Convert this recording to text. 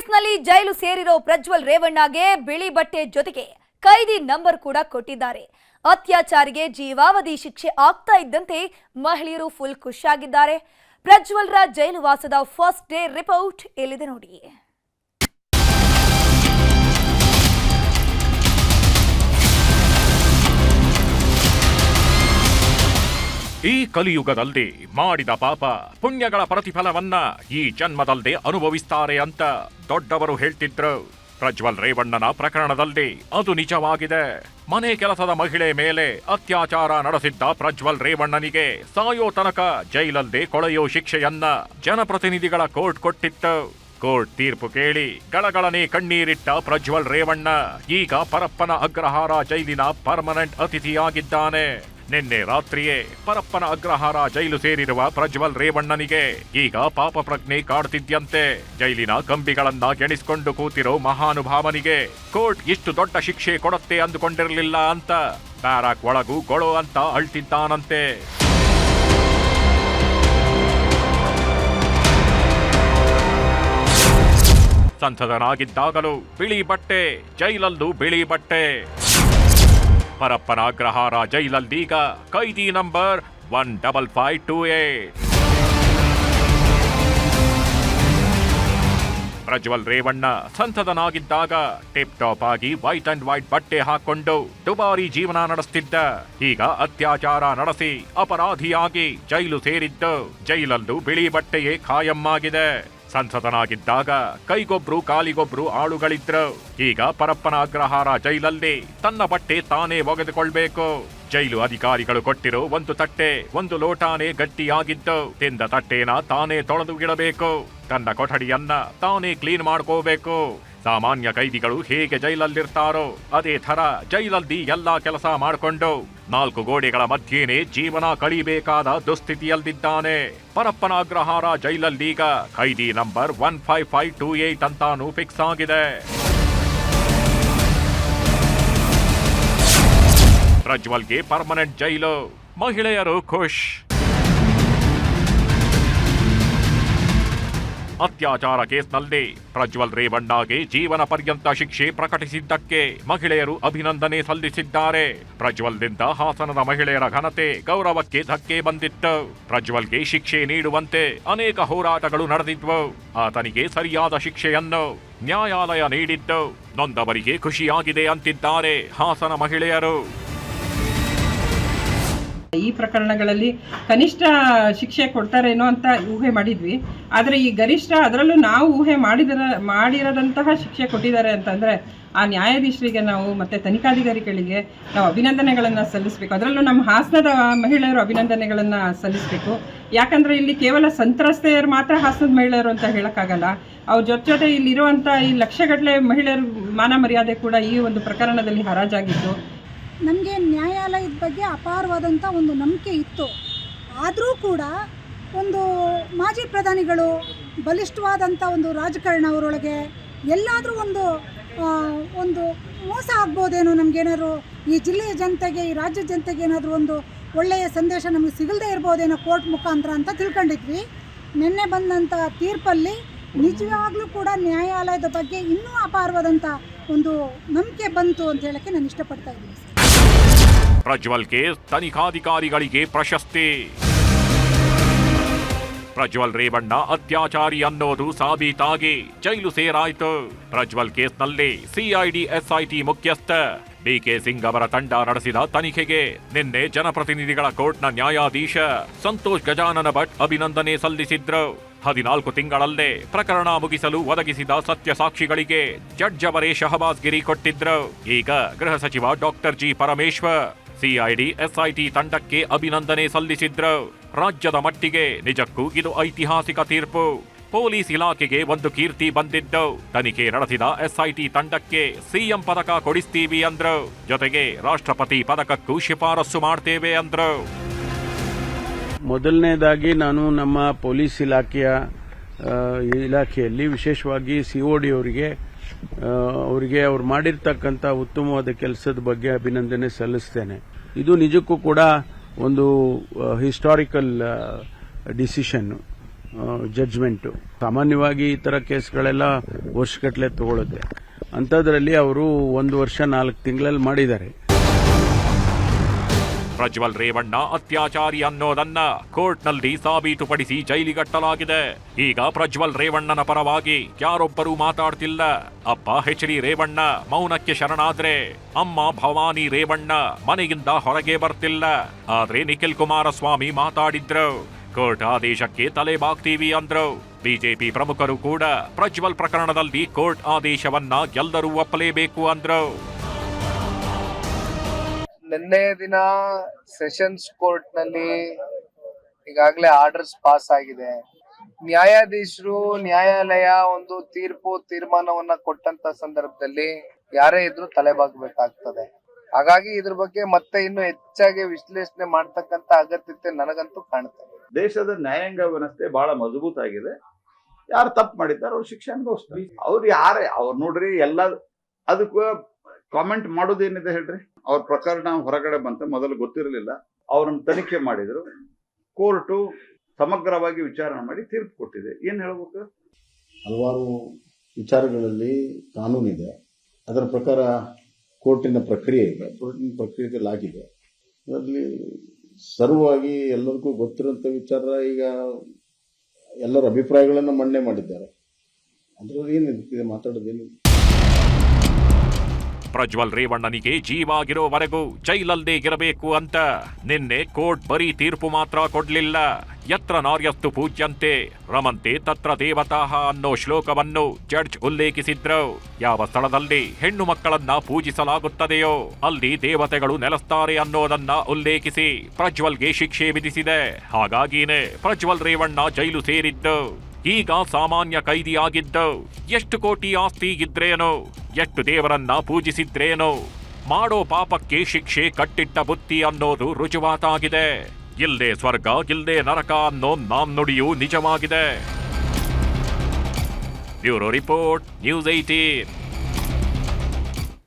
ಕೇಸ್ನಲ್ಲಿ ಜೈಲು ಸೇರಿರೋ ಪ್ರಜ್ವಲ್ ರೇವಣ್ಣಗೆ ಬಿಳಿ ಬಟ್ಟೆ ಜೊತೆಗೆ ಕೈದಿ ನಂಬರ್ ಕೂಡ ಕೊಟ್ಟಿದ್ದಾರೆ. ಅತ್ಯಾಚಾರಿಗೆ ಜೀವಾವಧಿ ಶಿಕ್ಷೆ ಆಗ್ತಾ ಇದ್ದಂತೆ ಮಹಿಳೆಯರು ಫುಲ್ ಖುಷಿಯಾಗಿದ್ದಾರೆ. ಪ್ರಜ್ವಲ್ರ ಜೈಲು ವಾಸದ ಫಸ್ಟ್ ಡೇ ರಿಪೋರ್ಟ್ ಇಲ್ಲಿದೆ ನೋಡಿ. ಈ ಕಲಿಯುಗದಲ್ಲಿ ಮಾಡಿದ ಪಾಪ ಪುಣ್ಯಗಳ ಪ್ರತಿಫಲವನ್ನ ಈ ಜನ್ಮದಲ್ಲೇ ಅನುಭವಿಸ್ತಾರೆ ಅಂತ ದೊಡ್ಡವರು ಹೇಳ್ತಿದ್ರು. ಪ್ರಜ್ವಲ್ ರೇವಣ್ಣನ ಪ್ರಕರಣದಲ್ಲಿ ಅದು ನಿಜವಾಗಿದೆ. ಮನೆ ಕೆಲಸದ ಮಹಿಳೆ ಮೇಲೆ ಅತ್ಯಾಚಾರ ನಡೆಸಿದ್ದ ಪ್ರಜ್ವಲ್ ರೇವಣ್ಣನಿಗೆ ಸಾಯೋ ತನಕ ಜೈಲಲ್ಲೇ ಕೊಳೆಯೋ ಶಿಕ್ಷೆಯನ್ನ ಜನಪ್ರತಿನಿಧಿಗಳ ಕೋರ್ಟ್ ಕೊಟ್ಟಿತ್ತು. ಕೋರ್ಟ್ ತೀರ್ಪು ಕೇಳಿ ಗಳಗಳನೆ ಕಣ್ಣೀರಿಟ್ಟ ಪ್ರಜ್ವಲ್ ರೇವಣ್ಣ ಈಗ ಪರಪ್ಪನ ಅಗ್ರಹಾರ ಜೈಲಿನ ಪರ್ಮನೆಂಟ್ ಅತಿಥಿಯಾಗಿದ್ದಾನೆ. ನಿನ್ನೆ ರಾತ್ರಿಯೇ ಪರಪ್ಪನ ಅಗ್ರಹಾರ ಜೈಲು ಸೇರಿರುವ ಪ್ರಜ್ವಲ್ ರೇವಣ್ಣನಿಗೆ ಈಗ ಪಾಪ ಪ್ರಜ್ಞೆ ಕಾಡ್ತಿದ್ಯಂತೆ. ಜೈಲಿನ ಕಂಬಿಗಳನ್ನ ಗೆಣಿಸಿಕೊಂಡು ಕೂತಿರೋ ಮಹಾನುಭಾವನಿಗೆ ಕೋರ್ಟ್ ಇಷ್ಟು ದೊಡ್ಡ ಶಿಕ್ಷೆ ಕೊಡುತ್ತೆ ಅಂದುಕೊಂಡಿರಲಿಲ್ಲ ಅಂತ ಬ್ಯಾರಾಕ್ ಒಳಗೂ ಗೊಳೋ ಅಂತ ಅಳ್ತಿದ್ದಾನಂತೆ. ಸಂಸದನಾಗಿದ್ದಾಗಲೂ ಬಿಳಿ ಬಟ್ಟೆ, ಜೈಲಲ್ಲೂ ಬಿಳಿ ಬಟ್ಟೆ. ಪರಪ್ಪನ ಅಗ್ರಹಾರ ಜೈಲಲ್ಲೀಗ ಕೈದಿ ನಂಬರ್ 15528. ಪ್ರಜ್ವಲ್ ರೇವಣ್ಣ ಸಂಸದನಾಗಿದ್ದಾಗ ಟಿಪ್ ಟಾಪ್ ಆಗಿ ವೈಟ್ ಅಂಡ್ ವೈಟ್ ಬಟ್ಟೆ ಹಾಕೊಂಡು ದುಬಾರಿ ಜೀವನ ನಡೆಸ್ತಿದ್ದ. ಈಗ ಅತ್ಯಾಚಾರ ನಡೆಸಿ ಅಪರಾಧಿಯಾಗಿ ಜೈಲು ಸೇರಿದ್ದು. ಜೈಲಲ್ಲೂ ಬಿಳಿ ಬಟ್ಟೆಯೇ ಖಾಯಮ್ಮಾಗಿದೆ. ಸಂಸದನಾಗಿದ್ದಾಗ ಕೈಗೊಬ್ರು ಕಾಲಿಗೊಬ್ರು ಆಳುಗಳಿದ್ರು. ಈಗ ಪರಪ್ಪನ ಅಗ್ರಹಾರ ಜೈಲಲ್ಲಿ ತನ್ನ ಬಟ್ಟೆ ತಾನೇ ಒಗೆದುಕೊಳ್ಬೇಕು. ಜೈಲು ಅಧಿಕಾರಿಗಳು ಕೊಟ್ಟಿರೋ ಒಂದು ತಟ್ಟೆ, ಒಂದು ಲೋಟಾನೇ ಗಟ್ಟಿಯಾಗಿದ್ದು. ತಿಂದ ತಟ್ಟೆನ ತಾನೇ ತೊಳೆದುಗಿಡಬೇಕು. ತನ್ನ ಕೊಠಡಿಯನ್ನ ತಾನೇ ಕ್ಲೀನ್ ಮಾಡ್ಕೋಬೇಕು. ಸಾಮಾನ್ಯ ಕೈದಿಗಳು ಹೇಗೆ ಜೈಲಲ್ಲಿರ್ತಾರೋ ಅದೇ ಥರ ಜೈಲಲ್ಲಿ ಎಲ್ಲಾ ಕೆಲಸ ಮಾಡಿಕೊಂಡು 4 ಗೋಡೆಗಳ ಮಧ್ಯೆನೇ ಜೀವನ ಕಳಿಬೇಕಾದ ದುಸ್ಥಿತಿಯಲ್ಲಿದ್ದಾನೆ. ಪರಪ್ಪನ ಅಗ್ರಹಾರ ಜೈಲಲ್ಲೀಗ ಕೈದಿ ನಂಬರ್ 15528 ಅಂತಾನೂ ಫಿಕ್ಸ್ ಆಗಿದೆ. ಪ್ರಜ್ವಲ್ಗೆ ಪರ್ಮನೆಂಟ್ ಜೈಲು, ಮಹಿಳೆಯರು ಖುಷ್. ಅತ್ಯಾಚಾರ ಕೇಸ್ನಲ್ಲಿ ಪ್ರಜ್ವಲ್ ರೇವಣ್ಣಗೆ ಜೀವನ ಪರ್ಯಂತ ಶಿಕ್ಷೆ ಪ್ರಕಟಿಸಿದ್ದಕ್ಕೆ ಮಹಿಳೆಯರು ಅಭಿನಂದನೆ ಸಲ್ಲಿಸಿದ್ದಾರೆ. ಪ್ರಜ್ವಲ್ನಿಂದ ಹಾಸನದ ಮಹಿಳೆಯರ ಘನತೆ, ಗೌರವಕ್ಕೆ ಧಕ್ಕೆ ಬಂದಿತ್ತು. ಪ್ರಜ್ವಲ್ಗೆ ಶಿಕ್ಷೆ ನೀಡುವಂತೆ ಅನೇಕ ಹೋರಾಟಗಳು ನಡೆದಿದ್ವು. ಆತನಿಗೆ ಸರಿಯಾದ ಶಿಕ್ಷೆಯನ್ನು ನ್ಯಾಯಾಲಯ ನೀಡಿದ್ದು ನೊಂದವರಿಗೆ ಖುಷಿಯಾಗಿದೆ ಅಂತಿದ್ದಾರೆ ಹಾಸನ ಮಹಿಳೆಯರು. ಈ ಪ್ರಕರಣಗಳಲ್ಲಿ ಕನಿಷ್ಠ ಶಿಕ್ಷೆ ಕೊಡ್ತಾರೇನೋ ಅಂತ ಊಹೆ ಮಾಡಿದ್ವಿ. ಆದರೆ ಈ ಗರಿಷ್ಠ, ಅದರಲ್ಲೂ ನಾವು ಊಹೆ ಮಾಡಿರದಂತಹ ಶಿಕ್ಷೆ ಕೊಟ್ಟಿದ್ದಾರೆ ಅಂತಂದರೆ ಆ ನ್ಯಾಯಾಧೀಶರಿಗೆ ನಾವು ಮತ್ತು ತನಿಖಾಧಿಕಾರಿಗಳಿಗೆ ನಾವು ಅಭಿನಂದನೆಗಳನ್ನು ಸಲ್ಲಿಸಬೇಕು. ಅದರಲ್ಲೂ ನಮ್ಮ ಹಾಸನದ ಮಹಿಳೆಯರು ಅಭಿನಂದನೆಗಳನ್ನು ಸಲ್ಲಿಸಬೇಕು. ಯಾಕಂದರೆ ಇಲ್ಲಿ ಕೇವಲ ಸಂತ್ರಸ್ತೆಯರು ಮಾತ್ರ ಹಾಸನದ ಮಹಿಳೆಯರು ಅಂತ ಹೇಳೋಕ್ಕಾಗಲ್ಲ. ಅವ್ರ ಜೊತೆ ಇಲ್ಲಿರುವಂಥ ಈ ಲಕ್ಷಗಟ್ಟಲೆ ಮಹಿಳೆಯರ ಮಾನ ಮರ್ಯಾದೆ ಕೂಡ ಈ ಒಂದು ಪ್ರಕರಣದಲ್ಲಿ ಹರಾಜಾಗಿತ್ತು. ನಮಗೆ ನ್ಯಾಯಾಲಯದ ಬಗ್ಗೆ ಅಪಾರವಾದಂಥ ಒಂದು ನಂಬಿಕೆ ಇತ್ತು. ಆದರೂ ಕೂಡ ಒಂದು ಮಾಜಿ ಪ್ರಧಾನಿಗಳು, ಬಲಿಷ್ಠವಾದಂಥ ಒಂದು ರಾಜಕಾರಣ ಅವರೊಳಗೆ ಎಲ್ಲಾದರೂ ಒಂದು ಮೋಸ ಆಗ್ಬೋದೇನೋ, ನಮಗೇನಾದ್ರು ಈ ಜಿಲ್ಲೆಯ ಜನತೆಗೆ, ಈ ರಾಜ್ಯದ ಜನತೆಗೆ ಏನಾದರೂ ಒಂದು ಒಳ್ಳೆಯ ಸಂದೇಶ ನಮಗೆ ಸಿಗದೇ ಇರ್ಬೋದೇನೋ ಕೋರ್ಟ್ ಮುಖಾಂತರ ಅಂತ ತಿಳ್ಕೊಂಡಿದ್ವಿ. ನಿನ್ನೆ ಬಂದಂಥ ತೀರ್ಪಲ್ಲಿ ನಿಜವಾಗ್ಲೂ ಕೂಡ ನ್ಯಾಯಾಲಯದ ಬಗ್ಗೆ ಇನ್ನೂ ಅಪಾರವಾದಂಥ ಒಂದು ನಂಬಿಕೆ ಬಂತು ಅಂತ ಹೇಳಕ್ಕೆ ನಾನು ಇಷ್ಟಪಡ್ತಾ ಇದ್ದೀನಿ. ಪ್ರಜ್ವಲ್ ಕೇಸ್ ತನಿಖಾಧಿಕಾರಿಗಳಿಗೆ ಪ್ರಶಸ್ತಿ. ಪ್ರಜ್ವಲ್ ರೇವಣ್ಣ ಅತ್ಯಾಚಾರಿ ಅನ್ನೋದು ಸಾಬೀತಾಗಿ ಜೈಲು ಸೇರಾಯಿತು. ಪ್ರಜ್ವಲ್ ಕೇಸ್ನಲ್ಲಿ ಸಿಐಡಿ ಎಸ್ಐಟಿ ಮುಖ್ಯಸ್ಥ ಡಿಕೆ ಸಿಂಗ್ ಅವರ ತಂಡ ನಡೆಸಿದ ತನಿಖೆಗೆ ನಿನ್ನೆ ಜನಪ್ರತಿನಿಧಿಗಳ ಕೋರ್ಟ್ನ ನ್ಯಾಯಾಧೀಶ ಸಂತೋಷ್ ಗಜಾನನ ಭಟ್ ಅಭಿನಂದನೆ ಸಲ್ಲಿಸಿದ್ರು. 14 ತಿಂಗಳಲ್ಲೇ ಪ್ರಕರಣ ಮುಗಿಸಲು ಒದಗಿಸಿದ ಸತ್ಯ ಸಾಕ್ಷಿಗಳಿಗೆ ಜಡ್ಜ್ ಅವರೇ ಶಹಬಾಸ್ ಗಿರಿ ಕೊಟ್ಟಿದ್ರು. ಈಗ ಗೃಹ ಸಚಿವ doctor G Parameshwar CID SIT ತಂಡಕ್ಕೆ ಅಭಿನಂದನೆ ಸಲ್ಲಿಸಿದ್ರು. ರಾಜ್ಯದ ಮಟ್ಟಿಗೆ ನಿಜಕ್ಕೂ ಇದು ಐತಿಹಾಸಿಕ ತೀರ್ಪು. ಪೊಲೀಸ್ ಇಲಾಖೆಗೆ ಒಂದು ಕೀರ್ತಿ ಬಂದಿದ್ದು. ತನಿಖೆ ನಡೆಸಿದ ಎಸ್ಐಟಿ ತಂಡಕ್ಕೆ ಸಿಎಂ ಪದಕ ಕೊಡಿಸ್ತೀವಿ ಅಂದ್ರು. ಜೊತೆಗೆ ರಾಷ್ಟ್ರಪತಿ ಪದಕಕ್ಕೂ ಶಿಫಾರಸು ಮಾಡ್ತೇವೆ ಅಂದ್ರು. ಮೊದಲನೇದಾಗಿ ನಾನು ನಮ್ಮ ಪೊಲೀಸ್ ಇಲಾಖೆಯಲ್ಲಿ ವಿಶೇಷವಾಗಿ ಸಿಒಡಿ ಅವರಿಗೆ ಅವ್ರು ಮಾಡಿರ್ತಕ್ಕಂಥ ಉತ್ತಮವಾದ ಕೆಲಸದ ಬಗ್ಗೆ ಅಭಿನಂದನೆ ಸಲ್ಲಿಸ್ತೇನೆ. ಇದು ನಿಜಕ್ಕೂ ಕೂಡ ಒಂದು ಹಿಸ್ಟಾರಿಕಲ್ ಡಿಸಿಷನ್. ಜಡ್ಜ್ಮೆಂಟು. ಸಾಮಾನ್ಯವಾಗಿ ಈ ಥರ ಕೇಸ್ಗಳೆಲ್ಲ ವರ್ಷಗಟ್ಟಲೆ ತಗೊಳುತ್ತೆ. ಅಂಥದ್ರಲ್ಲಿ ಅವರು 1 ವರ್ಷ 4 ತಿಂಗಳಲ್ಲಿ ಮಾಡಿದ್ದಾರೆ. ಪ್ರಜ್ವಲ್ ರೇವಣ್ಣ ಅತ್ಯಾಚಾರಿ ಅನ್ನೋದನ್ನ ಕೋರ್ಟ್ನಲ್ಲಿ ಸಾಬೀತುಪಡಿಸಿ ಜೈಲಿಗಟ್ಟಲಾಗಿದೆ. ಈಗ ಪ್ರಜ್ವಲ್ ರೇವಣ್ಣನ ಪರವಾಗಿ ಯಾರೊಬ್ಬರೂ ಮಾತಾಡ್ತಿಲ್ಲ. ಅಪ್ಪ ಎಚ್ ಡಿ ರೇವಣ್ಣ ಮೌನಕ್ಕೆ ಶರಣಾದ್ರೆ ಅಮ್ಮ ಭವಾನಿ ರೇವಣ್ಣ ಮನೆಯಿಂದ ಹೊರಗೆ ಬರ್ತಿಲ್ಲ. ಆದ್ರೆ ನಿಖಿಲ್ ಕುಮಾರಸ್ವಾಮಿ ಮಾತಾಡಿದ್ರು. ಕೋರ್ಟ್ ಆದೇಶಕ್ಕೆ ತಲೆ ಬಾಗ್ತೀವಿ ಅಂದ್ರು. ಬಿಜೆಪಿ ಪ್ರಮುಖರು ಕೂಡ ಪ್ರಜ್ವಲ್ ಪ್ರಕರಣದಲ್ಲಿ ಕೋರ್ಟ್ ಆದೇಶವನ್ನ ಎಲ್ಲರೂ ಒಪ್ಪಲೇಬೇಕು ಅಂದ್ರು. ನಿನ್ನೆ ದಿನ ಸೆಷನ್ಸ್ ಕೋರ್ಟ್ ನಲ್ಲಿ ಈಗಾಗಲೇ ಆರ್ಡರ್ಸ್ ಪಾಸ್ ಆಗಿದೆ. ನ್ಯಾಯಾಧೀಶರು ನ್ಯಾಯಾಲಯ ಒಂದು ತೀರ್ಮಾನವನ್ನ ಕೊಟ್ಟಂತ ಸಂದರ್ಭದಲ್ಲಿ ಯಾರೇ ಇದ್ರೂ ತಲೆಬಾಗಬೇಕಾಗ್ತದೆ. ಹಾಗಾಗಿ ಇದ್ರ ಬಗ್ಗೆ ಮತ್ತೆ ಇನ್ನು ಹೆಚ್ಚಾಗಿ ವಿಶ್ಲೇಷಣೆ ಮಾಡ್ತಕ್ಕಂತ ಅಗತ್ಯತೆ ನನಗಂತೂ ಕಾಣ್ತದೆ. ದೇಶದ ನ್ಯಾಯಾಂಗ ವ್ಯವಸ್ಥೆ ಬಹಳ ಮಜಬೂತ್ ಆಗಿದೆ. ಯಾರು ತಪ್ಪು ಮಾಡಿದ್ದಾರೆ ಅವ್ರು ಶಿಕ್ಷೆ ಅನುಭವಿಸ್ತಾರೆ. ಅವ್ರು ನೋಡ್ರಿ ಎಲ್ಲ ಅದಕ್ಕೂ ಕಾಮೆಂಟ್ ಮಾಡೋದೇನಿದೆ ಹೇಳ್ರಿ. ಅವ್ರ ಪ್ರಕರಣ ಹೊರಗಡೆ ಬಂತ ಮೊದಲು ಗೊತ್ತಿರಲಿಲ್ಲ. ಅವ್ರನ್ನ ತನಿಖೆ ಮಾಡಿದ್ರು. ಕೋರ್ಟು ಸಮಗ್ರವಾಗಿ ವಿಚಾರಣೆ ಮಾಡಿ ತೀರ್ಪು ಕೊಟ್ಟಿದೆ. ಏನ್ ಹೇಳ್ಬೇಕು? ಹಲವಾರು ವಿಚಾರಗಳಲ್ಲಿ ಕಾನೂನಿದೆ. ಅದರ ಪ್ರಕಾರ ಕೋರ್ಟಿನ ಪ್ರಕ್ರಿಯೆ ಇದೆ. ಕೋರ್ಟಿನ ಪ್ರಕ್ರಿಯೆಯಲ್ಲಿ ಆಗಿದೆ. ಅದರಲ್ಲಿ ಸರ್ವವಾಗಿ ಎಲ್ಲರಿಗೂ ಗೊತ್ತಿರುವಂಥ ವಿಚಾರ. ಈಗ ಎಲ್ಲರ ಅಭಿಪ್ರಾಯಗಳನ್ನು ಮಂಡನೆ ಮಾಡಿದ್ದಾರೆ. ಅದರಲ್ಲಿ ಏನಿದೆ ಮಾತಾಡೋದೇನಿದೆ. ಪ್ರಜ್ವಲ್ ರೇವಣ್ಣನಿಗೆ ಜೀವಾಗಿರೋವರೆಗೂ ಜೈಲಲ್ಲೇ ಇರಬೇಕು ಅಂತ ನಿನ್ನೆ ಕೋರ್ಟ್ ಬರೀ ತೀರ್ಪು ಮಾತ್ರ ಕೊಡ್ಲಿಲ್ಲ. ಯತ್ರ ನಾರ್ಯಸ್ತು ಪೂಜ್ಯಂತೆ ರಮಂತೆ ತತ್ರ ದೇವತಾಹ ಅನ್ನೋ ಶ್ಲೋಕವನ್ನು ಜಡ್ಜ್ ಉಲ್ಲೇಖಿಸಿದ್ರು. ಯಾವ ಸ್ಥಳದಲ್ಲಿ ಹೆಣ್ಣು ಮಕ್ಕಳನ್ನ ಪೂಜಿಸಲಾಗುತ್ತದೆಯೋ ಅಲ್ಲಿ ದೇವತೆಗಳು ನೆಲೆಸ್ತಾರೆ ಅನ್ನೋದನ್ನ ಉಲ್ಲೇಖಿಸಿ ಪ್ರಜ್ವಲ್ಗೆ ಶಿಕ್ಷೆ ವಿಧಿಸಿದೆ. ಹಾಗಾಗಿನೇ ಪ್ರಜ್ವಲ್ ರೇವಣ್ಣ ಜೈಲು ಸೇರಿದ್ದು. ಈಗ ಸಾಮಾನ್ಯ ಕೈದಿಯಾಗಿದ್ದು. ಎಷ್ಟು ಕೋಟಿ ಆಸ್ತಿ ಇದ್ರೇನೋ, ಎಷ್ಟು ದೇವರನ್ನ ಪೂಜಿಸಿದ್ರೇನೋ, ಮಾಡೋ ಪಾಪಕ್ಕೆ ಶಿಕ್ಷೆ ಕಟ್ಟಿಟ್ಟ ಬುತ್ತಿ ಅನ್ನೋದು ರುಜುವಾತಾಗಿದೆ. ಇಲ್ಲೇ ಸ್ವರ್ಗ ಇಲ್ಲೇ ನರಕ ಅನ್ನೋ ನಾಣ್ಣುಡಿಯೂ ನಿಜವಾಗಿದೆ. Bureau report, news 18.